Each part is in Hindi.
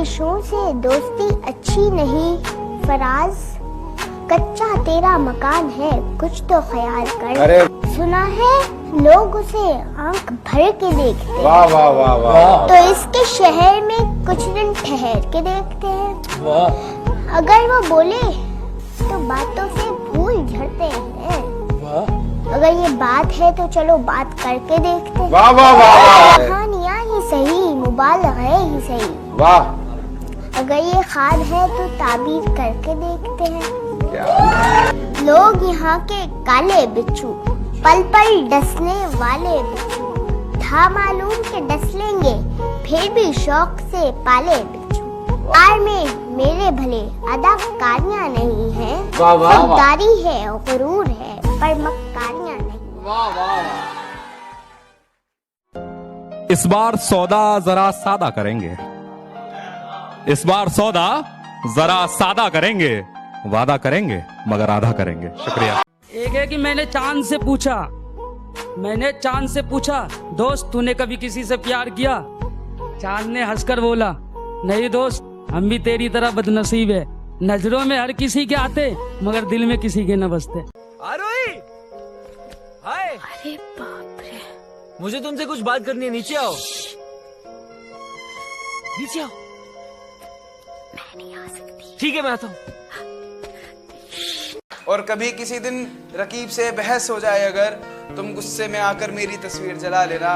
ख्वाहिशों से दोस्ती अच्छी नहीं फराज, कच्चा तेरा मकान है कुछ तो ख्याल कर। अरे सुना है लोग उसे आंख भर के देखते हैं, वाह वाह वाह वाह। तो इसके शहर में कुछ दिन ठहर के देखते हैं। वाह अगर वो बोले तो बातों से फूल झड़ते हैं। वाह अगर ये बात है तो चलो बात करके देखते हैं। वाह वाह वाह वाह कहानियाँ ही सही, मुबालग़े ही सही। वाह। अगर ये खाद है तो ताबीर करके देखते हैं। क्या लोग यहाँ के काले बिच्छू, पल पल डसने वाले बिच्छू, था मालूम के डस लेंगे फिर भी शौक से पाले बिच्छू। आर में मेरे भले अदाकारियाँ नहीं है, वाह वाह वाह। खुददारी है गुरूर है पर मक्कारियाँ नहीं। वाह वाह। इस बार सौदा जरा सादा करेंगे, इस बार सौदा जरा सादा करेंगे, वादा करेंगे मगर आधा करेंगे। शुक्रिया। एक है कि मैंने चांद से पूछा दोस्त तूने कभी किसी से प्यार किया? चांद ने हंसकर बोला नहीं दोस्त, हम भी तेरी तरह बदनसीब है, नजरों में हर किसी के आते मगर दिल में किसी के न बसते। हाय, अरे बाप रे, मुझे तुमसे कुछ बात करनी है, नीचे आओ। नीचे आओ। मैं नहीं आ सकती। ठीक है मैं आता हूँ। और कभी किसी दिन रकीब से बहस हो जाए अगर, तुम गुस्से में आकर मेरी तस्वीर जला लेना,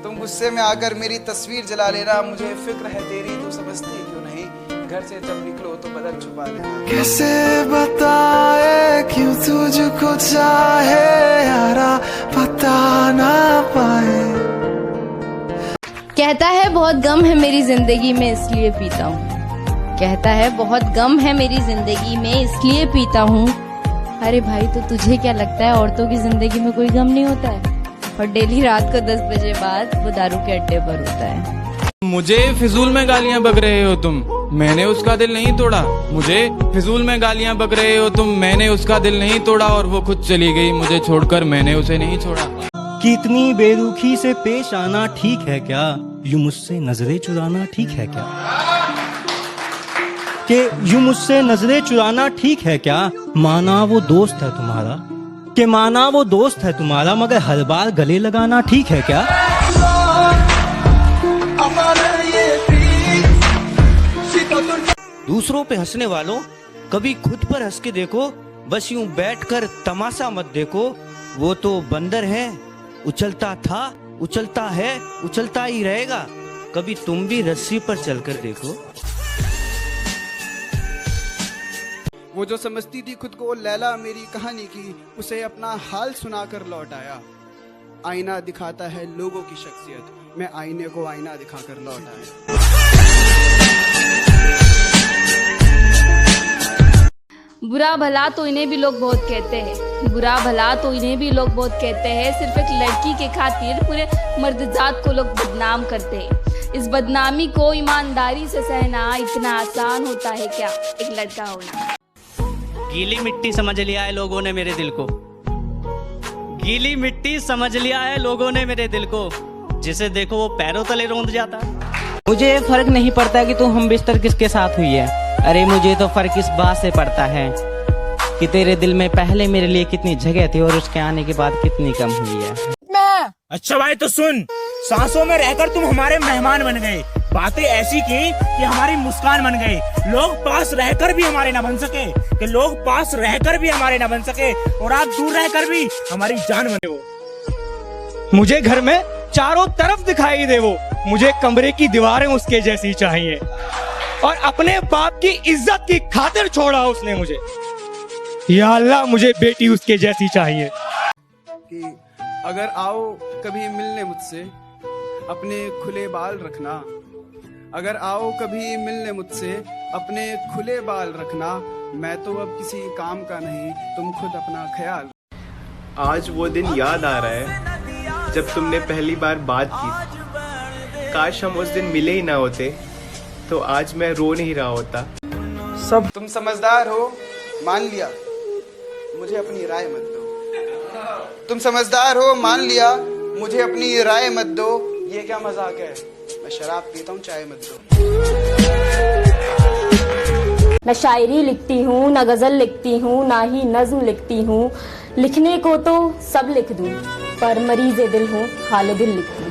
तुम गुस्से में आकर मेरी तस्वीर जला लेना। मुझे फिक्र है तेरी तो समझती क्यों नहीं, घर से जब निकलो तो बदन छुपा लेना। कैसे बताए क्यों तुझको चाहे यारा, पता ना पाए। कहता है बहुत गम है मेरी जिंदगी में इसलिए पीता हूँ, कहता है बहुत गम है मेरी जिंदगी में इसलिए पीता हूँ। अरे भाई तो तुझे क्या लगता है औरतों की जिंदगी में कोई गम नहीं होता है? और डेली रात को 10 बजे बाद वो दारू के अड्डे पर होता है। मुझे फिजूल में गालियां बक रहे हो तुम, मैंने उसका दिल नहीं तोड़ा। मुझे फिजूल में गालियां बक रहे हो तुम, मैंने उसका दिल नहीं तोड़ा। और वो खुद चली गई मुझे छोड़कर, मैंने उसे नहीं छोड़ा। कि इतनी बेरुखी से पेश आना ठीक है क्या? यूं मुझसे नजरें चुराना ठीक है क्या? कि यूं मुझसे नजरें चुराना ठीक है क्या? माना वो दोस्त है तुम्हारा, कि माना वो दोस्त है तुम्हारा, मगर हर बार गले लगाना ठीक है क्या? दूसरों पे हंसने वालों कभी खुद पर हंस के देखो, बस यूं बैठकर तमाशा मत देखो। वो तो बंदर है, उछलता था, उछलता है, उछलता ही रहेगा। कभी तुम भी रस्सी पर चलकर देखो। वो जो समझती थी खुद को लैला मेरी कहानी की, उसे अपना हाल सुनाकर लौट आया। आईना दिखाता है लोगों की शख्सियत, मैं आईने को आईना दिखाकर लौट आया। बुरा भला तो इन्हें भी लोग बहुत कहते हैं, बुरा भला तो इन्हें भी लोग बहुत कहते हैं। सिर्फ एक लड़की के खातिर पूरे मर्दजात को लोग बदनाम करते हैं। इस बदनामी को ईमानदारी से सहना इतना आसान होता है क्या एक लड़का होना? गीली मिट्टी समझ लिया है लोगों ने मेरे दिल को, गीली मिट्टी समझ लिया है लोगों ने मेरे दिल को। जिसे देखो वो पैरों तले रोंद जाता। मुझे फर्क नहीं पड़ता कि तू हम बिस्तर किसके साथ हुई है, अरे मुझे तो फर्क इस बात से पड़ता है कि तेरे दिल में पहले मेरे लिए कितनी जगह थी और उसके आने के बाद कितनी कम हुई है। अच्छा भाई तो सुन, सांसों में रहकर तुम हमारे मेहमान बन गए, बातें ऐसी की कि हमारी मुस्कान बन गई। लोग पास रहकर भी हमारे ना बन सके, कि लोग पास रहकर भी हमारे ना बन सके, और आप दूर रहकर भी हमारी जान बने हो। मुझे घर में चारों तरफ दिखाई दे वो, मुझे कमरे की दीवारें उसके जैसी चाहिए, और अपने बाप की इज्जत की खातिर छोड़ा उसने मुझे। या अल्लाह मुझे बेटी उसके जैसी चाहिए। कि अगर आओ कभी मिलने मुझसे, अपने खुले बाल रखना। अगर आओ कभी मिलने मुझसे, अपने खुले बाल रखना। मैं तो अब किसी काम का नहीं, तुम खुद अपना ख्याल। आज वो दिन याद आ रहा है जब तुमने पहली बार बात की। काश हम उस दिन मिले ही ना होते, तो आज मैं रो नहीं रहा होता। सब तुम समझदार हो, मान लिया, मुझे अपनी राय मत दो। तुम समझदार हो, मान लिया, मुझे अपनी राय मत दो। ये क्या मजाक है? मैं शराब पीता हूँ, चाय मत दो। न शायरी लिखती हूँ, न गजल लिखती हूँ, ना ही नज्म लिखती हूँ। लिखने को तो सब लिख दूँ, पर मरीज़े दिल हूँ, हाल दिल लिखती हूँ।